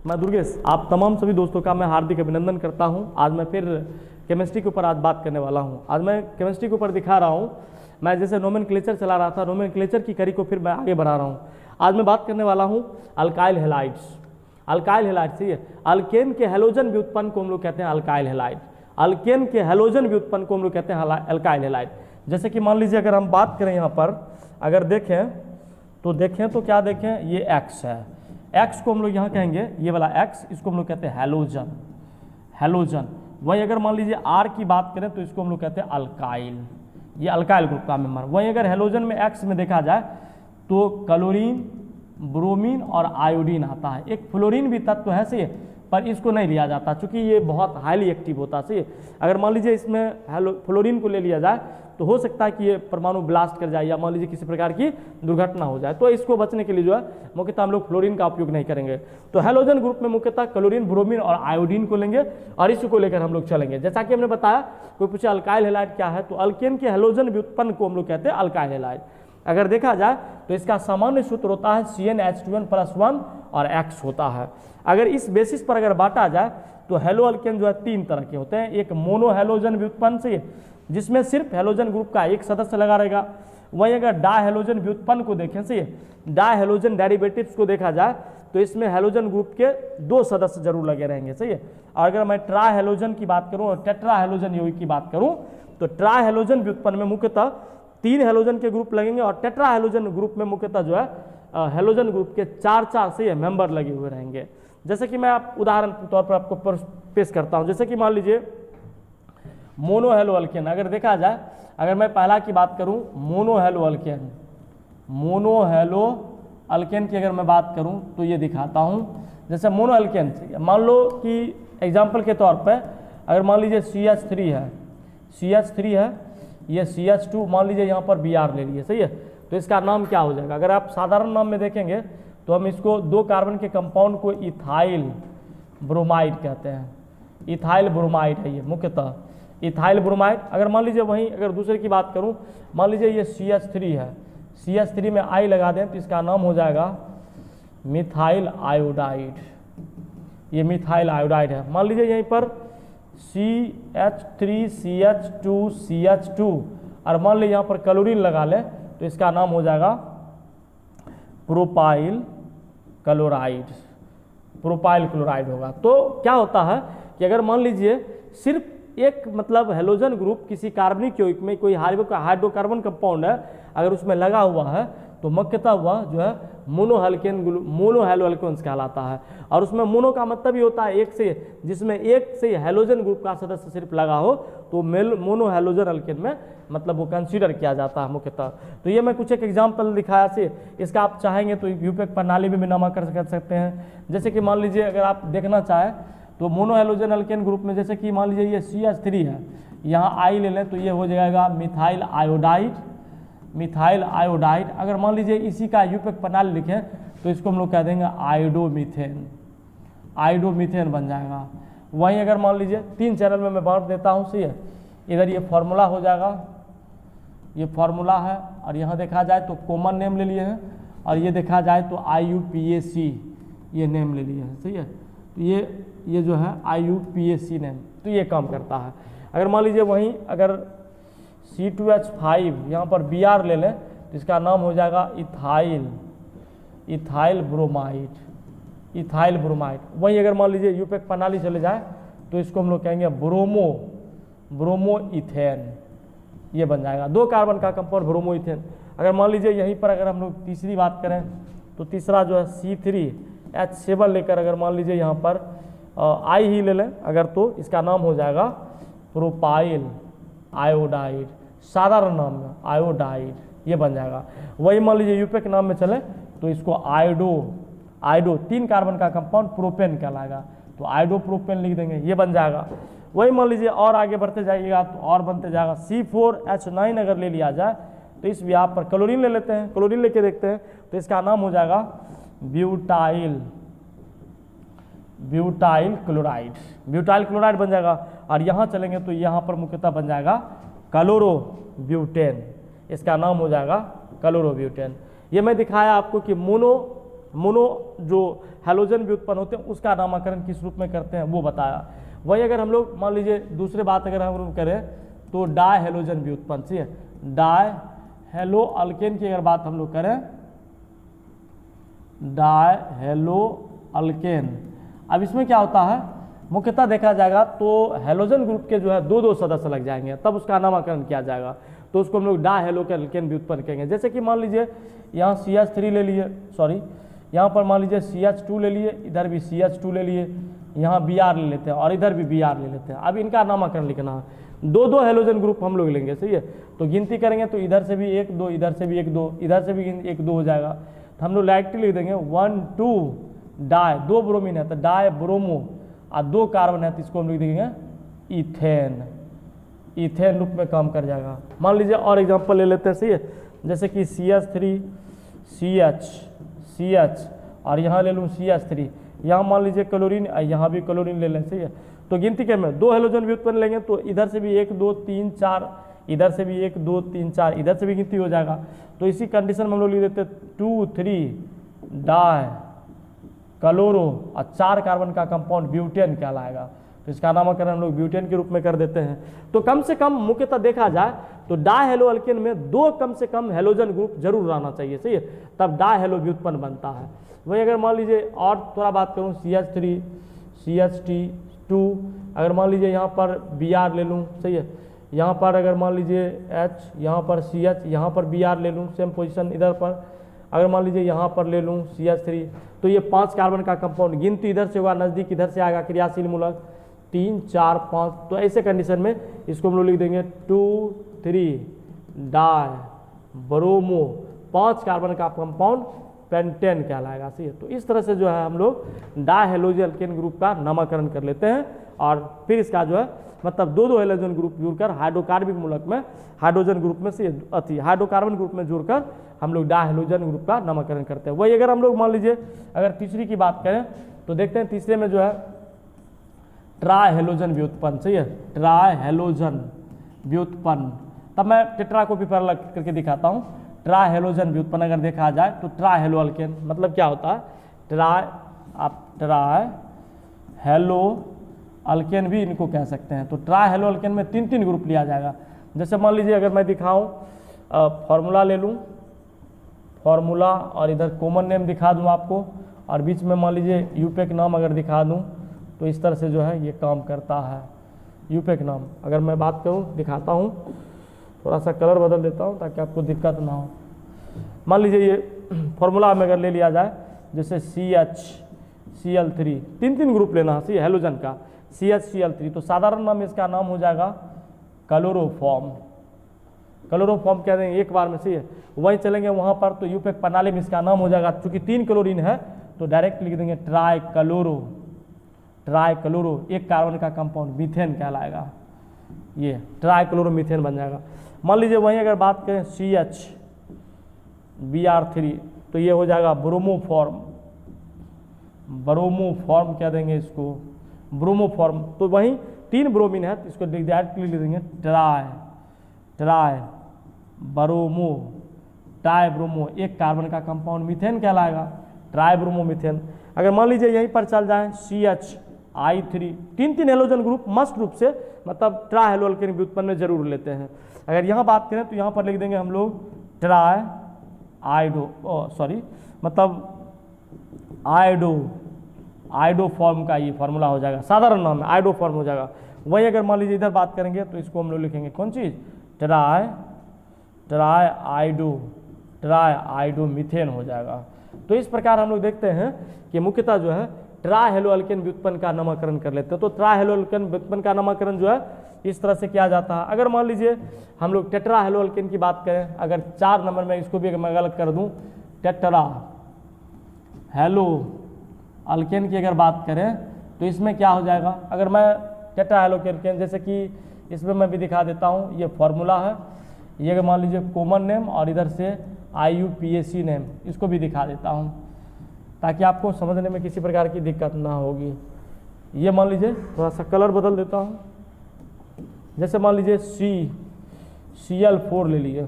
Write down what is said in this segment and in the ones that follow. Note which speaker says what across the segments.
Speaker 1: मैं दुर्गेश, आप तमाम सभी दोस्तों का मैं हार्दिक अभिनंदन करता हूं। आज मैं फिर केमिस्ट्री के ऊपर आज बात करने वाला हूं। आज मैं केमिस्ट्री के ऊपर दिखा रहा हूं, मैं जैसे नोमेनक्लेचर चला रहा था, नोमेनक्लेचर की कड़ी को फिर मैं आगे बढ़ा रहा हूं। आज मैं बात करने वाला हूं अल्काइल हैलाइड्स। अल्काइल हैलाइड सही है, अल्केन के हैलोजन व्युत्पन्न को हम लोग कहते हैं अल्काइल हैलाइड। अल्केन के हैलोजन व्युत्पन्न को हम लोग कहते हैं अल्काइल हैलाइड। जैसे कि मान लीजिए अगर हम बात करें यहाँ पर, अगर देखें तो क्या देखें, ये X है, X को हम लोग यहाँ कहेंगे, ये वाला X, इसको हम लोग कहते हैं हैलोजन, हैलोजन। वहीं अगर मान लीजिए R की बात करें तो इसको हम लोग कहते हैं अल्काइल, ये अल्काइल ग्रुप का मेंबर। वहीं अगर हैलोजन में X में देखा जाए तो क्लोरीन, ब्रोमीन और आयोडीन आता है। एक फ्लोरीन भी तत्व है सही है, पर इसको नहीं लिया जाता क्योंकि ये बहुत हाईली एक्टिव होता है सही है। अगर मान लीजिए इसमें फ्लोरीन को ले लिया जाए तो हो सकता है कि ये परमाणु ब्लास्ट कर जाए या मान लीजिए किसी प्रकार की दुर्घटना हो जाए, तो इसको बचने के लिए जो है मुख्यतः हम लोग फ्लोरीन का उपयोग नहीं करेंगे। तो हैलोजन ग्रुप में मुख्यतः क्लोरीन, ब्रोमीन और आयोडीन को लेंगे और इसको लेकर हम लोग चलेंगे। जैसा कि हमने बताया, कोई पूछे अल्काइल हैलाइड क्या है, तो अल्केन के हैलोजन व्युत्पन्न को हम लोग कहते हैं अल्काइल हैलाइड। अगर देखा जाए तो इसका सामान्य सूत्र होता है CnH2n+1 और X होता है। अगर इस बेसिस पर अगर बांटा जाए तो हेलो अल्केन जो है तीन तरह के होते हैं। एक मोनो हैलोजन व्युत्पन्न से, जिसमें सिर्फ हैलोजन ग्रुप का एक सदस्य लगा रहेगा। वहीं अगर डाई हैलोजन व्युत्पन्न को देखें सही है, डाई हैलोजन डेरिवेटिव्स को देखा जाए तो इसमें हैलोजन ग्रुप के दो सदस्य जरूर लगे रहेंगे सही है। और अगर मैं ट्राई हैलोजन की बात करूं और टेट्रा हैलोजन यौगिक की बात करूं तो ट्राई हैलोजन व्युत्पन्न में मुख्यतः तीन हैलोजन के ग्रुप लगेंगे और टेट्रा हैलोजन ग्रुप में मुख्यतः जो है हैलोजन ग्रुप के चार से मेंबर लगे हुए रहेंगे। जैसे कि मैं आप उदाहरण के तौर पर आपको पेश करता हूं। जैसे कि मान लीजिए मोनो हेलो अल्केन, अगर देखा जाए, अगर मैं पहला की बात करूं mono hello alkane, mono hello alkane की अगर मैं बात करूं तो ये दिखाता हूं। जैसे मोनो अल्केन, मान लो कि एग्जाम्पल के तौर पर अगर मान लीजिए CH3 है, CH3 है, ये CH2, मान लीजिए यहाँ पर Br ले लिए सही है, तो इसका नाम क्या हो जाएगा। अगर आप साधारण नाम में देखेंगे तो हम इसको दो कार्बन के कंपाउंड को इथाइल ब्रोमाइड कहते हैं। इथाइल ब्रोमाइड है ये मुख्यतः, इथाइल ब्रोमाइड। अगर मान लीजिए वहीं अगर दूसरे की बात करूं, मान लीजिए ये CH3 है, CH3 में I लगा दें तो इसका नाम हो जाएगा मिथाइल आयोडाइड, ये मिथाइल आयोडाइड है। मान लीजिए यहीं पर CH3 CH2 CH2 और मान लीजिए यहाँ पर क्लोरीन लगा लें तो इसका नाम हो जाएगा प्रोपाइल क्लोराइड, प्रोपाइल क्लोराइड होगा। तो क्या होता है कि अगर मान लीजिए सिर्फ एक मतलब हैलोजन ग्रुप किसी कार्बनिक यौगिक में कोई हाइड्रोकार्बन कंपाउंड है, अगर उसमें लगा हुआ है तो मुख्यतः वह जो है मोनो हैलो अल्केन्स कहलाता है। और उसमें मोनो का मतलब ही होता है एक से, जिसमें एक से हैलोजन ग्रुप का सदस्य सिर्फ लगा हो तो मोनो हैलोजन अल्केन में मतलब वो कंसीडर किया जाता है मुख्यतः। तो ये मैं कुछ एक एग्जाम्पल दिखाया से, इसका आप चाहेंगे तो यूपेक प्रणाली में भी नामा कर सकते हैं। जैसे कि मान लीजिए अगर आप देखना चाहें तो मोनो हैलोजन अल्केन ग्रुप में जैसे कि मान लीजिए ये CH3 है, यहाँ I ले लें तो ये हो जाएगा मिथाइल आयोडाइड, मिथाइल आयोडाइड। अगर मान लीजिए इसी का यूपेक प्रणाली लिखें तो इसको हम लोग कह देंगे आयोडोमीथेन, आयोडोमीथेन बन जाएगा। वहीं अगर मान लीजिए तीन चैनल में मैं बांट देता हूँ सही है, इधर ये फॉर्मूला हो जाएगा, ये फॉर्मूला है, और यहाँ देखा जाए तो कॉमन नेम ले लिए हैं, और ये देखा जाए तो IUPAC ये नेम ले लिए हैं सही है। तो ये जो है IUPAC नेम, तो ये काम करता है। अगर मान लीजिए वहीं अगर C2H5 यहाँ पर Br ले लें तो इसका नाम हो जाएगा इथाइल ब्रोमाइड, इथाइल ब्रोमाइड। वहीं अगर मान लीजिए यूपेक प्रणाली चले जाए तो इसको हम लोग कहेंगे ब्रोमो इथेन, ये बन जाएगा। दो कार्बन का कंपाउंड ब्रोमो इथेन। अगर मान लीजिए यहीं पर अगर हम लोग तीसरी बात करें तो तीसरा जो है C3H7 लेकर अगर मान लीजिए यहाँ पर I ही ले लें अगर, तो इसका नाम हो जाएगा प्रोपाइल आयोडाइड, साधारण नाम में आयोडाइड, ये बन जाएगा। वही मान लीजिए यूपेक नाम में चले तो इसको आयोडो तीन कार्बन का कंपाउंड प्रोपेन कहलाएगा, तो आयोडो प्रोपेन लिख देंगे, ये बन जाएगा। वही मान लीजिए और आगे बढ़ते जाइएगा तो और बनते जाएगा C4H9 अगर ले लिया जाए तो इस यहाँ पर क्लोरीन ले लेते हैं, क्लोरीन लेके देखते हैं तो इसका नाम हो जाएगा ब्यूटाइल क्लोराइड बन जाएगा। और यहाँ चलेंगे तो यहाँ पर मुख्यतः बन जाएगा क्लोरोब्यूटेन, इसका नाम हो जाएगा क्लोरोब्यूटेन। ये मैं दिखाया आपको कि मोनो मोनो जो हैलोजन भी उत्पन्न होते हैं उसका नामकरण किस रूप में करते हैं वो बताया। वही अगर हम लोग मान लीजिए दूसरे बात अगर हम लोग करें तो डाई हैलोजन भी उत्पन्न, ठीक है, डाई हेलो अल्केन की अगर बात हम लोग करें, डाई हेलो अल्केन। अब इसमें क्या होता है, मुख्यतः देखा जाएगा तो हैलोजन ग्रुप के जो है दो सदस्य लग जाएंगे तब उसका नामकरण किया जाएगा, तो उसको हम लोग डाई हेलो अल्केन भी उत्पन्न करेंगे। जैसे कि मान लीजिए यहाँ CH3 ले लिए, सॉरी यहाँ पर मान लीजिए CH2 ले लिए, इधर भी CH2 ले लिए, यहाँ Br ले लेते हैं और इधर भी Br ले लेते हैं। अब इनका नामकरण लिखना है, दो हैलोजन ग्रुप हम लोग लेंगे, सही है। तो गिनती करेंगे तो इधर से भी 1 2, इधर से भी 1 2, इधर से भी 1 2 हो जाएगा, तो हम लोग डायरेक्टली लिख देंगे 1 2 डाई, 2 ब्रोमीन है तो डाई ब्रोमो, और 2 कार्बन है तो इसको हम लिख देंगे इथेन, इथेन रूप में काम कर जाएगा। मान लीजिए और एग्जांपल ले लेते हैं, सही है, जैसे कि CH3 CH और यहाँ ले लूँ CH3, यहाँ मान लीजिए क्लोरीन, यहाँ भी क्लोरीन ले लें, सही है। तो गिनती के में 2 हैलोजन भी उत्पन्न लेंगे तो इधर से भी 1 2 3 4, इधर से भी 1 2 3 4, इधर से भी गिनती हो जाएगा। तो इसी कंडीशन में हम लोग लिख देते 2 3 डाई क्लोरो और 4 कार्बन का कंपाउंड ब्यूटेन कहलाएगा, तो इसका नामकरण हम लोग ब्यूटेन के रूप में कर देते हैं। तो कम से कम मुख्यतः देखा जाए तो डाई हेलो अल्केन में 2 कम से कम हैलोजन ग्रुप जरूर रहना चाहिए, सही है, तब डाई हेलो भी उत्पन्न बनता है। वही अगर मान लीजिए और थोड़ा बात करूँ CH3 CH2, अगर मान लीजिए यहाँ पर Br ले लूँ, सही है, यहाँ पर अगर मान लीजिए H, यहाँ पर CH, यहाँ पर Br ले लूँ, सेम पोजीशन इधर पर, अगर मान लीजिए यहाँ पर ले लूँ CH3, तो ये 5 कार्बन का कंपाउंड, गिनती इधर से होगा, नज़दीक इधर से आएगा, क्रियाशील मूलक 3 4 5, तो ऐसे कंडीशन में इसको हम लोग लिख देंगे 2 3 डाई ब्रोमो, 5 कार्बन का कंपाउंड पेंटेन कहलाएगा, सही है। तो इस तरह से जो है हम लोग डाई हैलोजन अल्केन ग्रुप का नामकरण कर लेते हैं और फिर इसका जो है मतलब 2 हैलोजन ग्रुप जुड़कर हाइड्रोकार्बनिक मूलक में हाइड्रोजन ग्रुप में से हाइड्रोकार्बन ग्रुप में जुड़कर हम लोग डाई हैलोजन ग्रुप का नामकरण करते हैं। वही अगर हम लोग मान लीजिए अगर तीसरी की बात करें तो देखते हैं तीसरे में जो है ट्राई हैलोजन व्युत्पन्न, सही है, ट्राई हैलोजन व्युत्पन्न। तब मैं टेट्रा को भी पैरेलल करके दिखाता हूँ। ट्राई हैलोजन व्युत्पन्न अगर देखा जाए तो ट्राई हेलो अल्केन मतलब क्या होता है, ट्राई हेलो अल्केन भी इनको कह सकते हैं। तो ट्राई हेलो अल्केन में 3 ग्रुप लिया जाएगा। जैसे मान लीजिए अगर मैं दिखाऊं फॉर्मूला ले लूं, फॉर्मूला और इधर कॉमन नेम दिखा दूं आपको, और बीच में मान लीजिए यूपेक नाम अगर दिखा दूं, तो इस तरह से जो है ये काम करता है। यूपेक नाम अगर मैं बात करूं दिखाता हूं, थोड़ा सा कलर बदल देता हूं ताकि आपको दिक्कत ना हो। मान लीजिए ये फॉर्मूला में अगर ले लिया जाए, जैसे CH Cl3, 3 ग्रुप लेना है, सही हैलोजन का, CH Cl3, तो साधारण नाम इसका नाम हो जाएगा क्लोरोफॉर्म। क्लोरोफॉर्म कह देंगे एक बार में, सही है। वहीं चलेंगे वहाँ पर तो यूपेक प्रणाली में इसका नाम हो जाएगा, चूंकि 3 क्लोरीन है तो डायरेक्ट लिख देंगे ट्राई क्लोरो, 1 कार्बन का कंपाउंड मीथेन कहलाएगा, ये ट्राई क्लोरो मीथेन बन जाएगा। मान लीजिए वहीं अगर बात करें CH Br3, तो ये हो जाएगा ब्रोमोफॉर्म, ब्रोमोफॉर्म कह देंगे इसको, ब्रोमोफॉर्म। तो वहीं 3 ब्रोमीन है तो इसको डायरेक्टली लिख देंगे try bromo, try bromo, 1 carbon का कंपाउंड मीथेन कहलाएगा, ट्राई ब्रोमो मीथेन। अगर मान लीजिए यहीं पर चल जाएं CHI3, 3 हैलोजन ग्रुप मस्ट रूप से मतलब ट्राई हेलो अल्केन व्युत्पन्न में जरूर लेते हैं। अगर यहाँ बात करें तो यहाँ पर लिख देंगे हम लोग ट्राई आइडो फॉर्म का ये फार्मूला हो जाएगा, साधारण नाम है, आइडो फॉर्म हो जाएगा। वहीं अगर मान लीजिए इधर बात करेंगे तो इसको हम लोग लिखेंगे कौन चीज़, ट्राई आइडो मीथेन हो जाएगा। तो इस प्रकार हम लोग देखते हैं कि मुख्यतः जो है ट्राई हेलो अल्केन व्युत्पन्न का नामकरण कर लेते हैं। तो ट्राई हेलो अल्केन व्युत्पन्न का नामकरण जो है इस तरह से किया जाता है। अगर मान लीजिए हम लोग टेट्रा हेलो अल्केन की बात करें, अगर 4 नंबर में इसको भी मैं गलत कर दूं, टेट्रा हेलो अल्केन की अगर बात करें तो इसमें क्या हो जाएगा, अगर मैं टेट्रा हेलो अल्केन जैसे कि इसमें मैं भी दिखा देता हूँ, ये फॉर्मूला है, ये अगर मान लीजिए कॉमन नेम और इधर से IUPAC नेम, इसको भी दिखा देता हूँ ताकि आपको समझने में किसी प्रकार की दिक्कत ना होगी। ये मान लीजिए थोड़ा सा कलर बदल देता हूँ, जैसे मान लीजिए CCl4 ले लिए,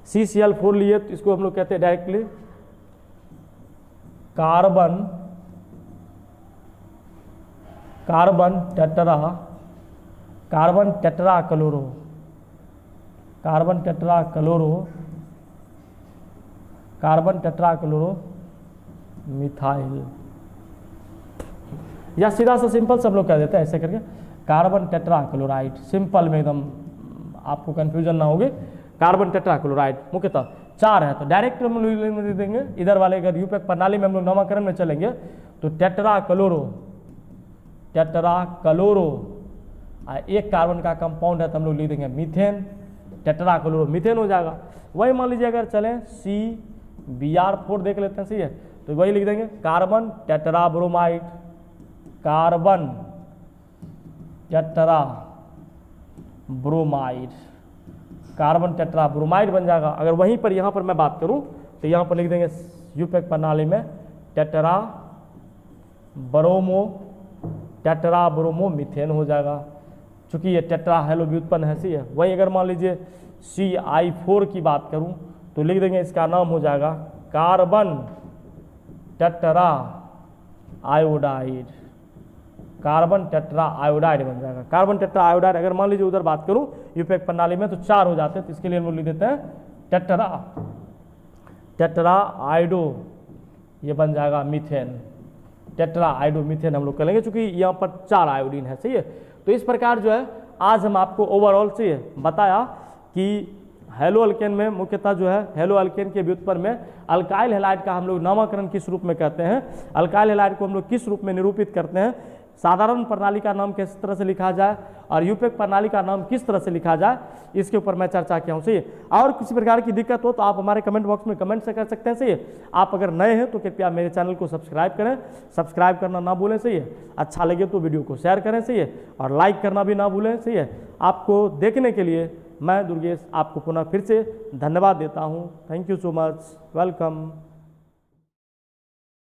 Speaker 1: CCl4 लिए तो इसको हम लोग कहते हैं directly carbon carbon tetra carbon tetra chloro carbon tetra chloro carbon tetra chloro methyl, या सीधा सा सिंपल सब लोग कह देते हैं ऐसे करके कार्बन टेट्रा क्लोराइड, सिंपल में एकदम आपको कंफ्यूजन ना होगी। कार्बन टेट्रा क्लोराइड मुख्यतः 4 है, तो डायरेक्ट हम लोग दे देंगे इधर वाले। अगर यूपैक प्रणाली में हम लोग नामकरण में चलेंगे तो टेट्रा क्लोरो एक कार्बन का कंपाउंड है तो हम लोग लिख देंगे मीथेन, टेट्रा क्लोरो मीथेन हो जाएगा। वही मान लीजिए अगर चलें CBr4 देख लेते हैं, सही है, तो वही लिख देंगे carbon tetra bromide, carbon tetra bromide, carbon tetra bromide बन जाएगा। अगर वहीं पर यहाँ पर मैं बात करूँ तो यहाँ पर लिख देंगे यूपैक प्रणाली में टेट्रा ब्रोमो मीथेन हो जाएगा, चूंकि ये टेट्रा हेलो व्युत्पन्न है, सही है। वहीं अगर मान लीजिए CI4 की बात करूँ तो लिख देंगे इसका नाम हो जाएगा carbon tetra iodide, carbon tetra iodide बन जाएगा। कार्बन टेट्रा आयोडाइड अगर मान लीजिए उधर बात करूं यूपैक प्रणाली में तो 4 हो जाते हैं, तो इसके लिए हम लोग लिख देते हैं टेट्रा आयोडो, ये बन जाएगा मीथेन, टेट्रा आयोडो मीथेन हम लोग करेंगे चूंकि यहाँ पर 4 आयोडीन है, सही है। तो इस प्रकार जो है आज हम आपको ओवरऑल से बताया कि हेलो अल्केन में मुख्यतः जो है हेलो अल्केन के व्युत्पन्न में अल्काइल हैलाइड का हम लोग नामकरण किस रूप में कहते हैं, अल्काइल हैलाइड को हम लोग किस रूप में निरूपित करते हैं, साधारण प्रणाली का नाम किस तरह से लिखा जाए और यूपैक प्रणाली का नाम किस तरह से लिखा जाए, इसके ऊपर मैं चर्चा किया हूँ, सही है। और किसी प्रकार की दिक्कत हो तो आप हमारे कमेंट बॉक्स में कमेंट से कर सकते हैं, सही है। आप अगर नए हैं तो कृपया मेरे चैनल को सब्सक्राइब करें, सब्सक्राइब करना ना भूलें, सही है। अच्छा लगे तो वीडियो को शेयर करें, सही है, और लाइक करना भी ना भूलें, सही है। आपको देखने के लिए मैं दुर्गेश आपको पुनः फिर से धन्यवाद देता हूँ। Thank you so much, welcome.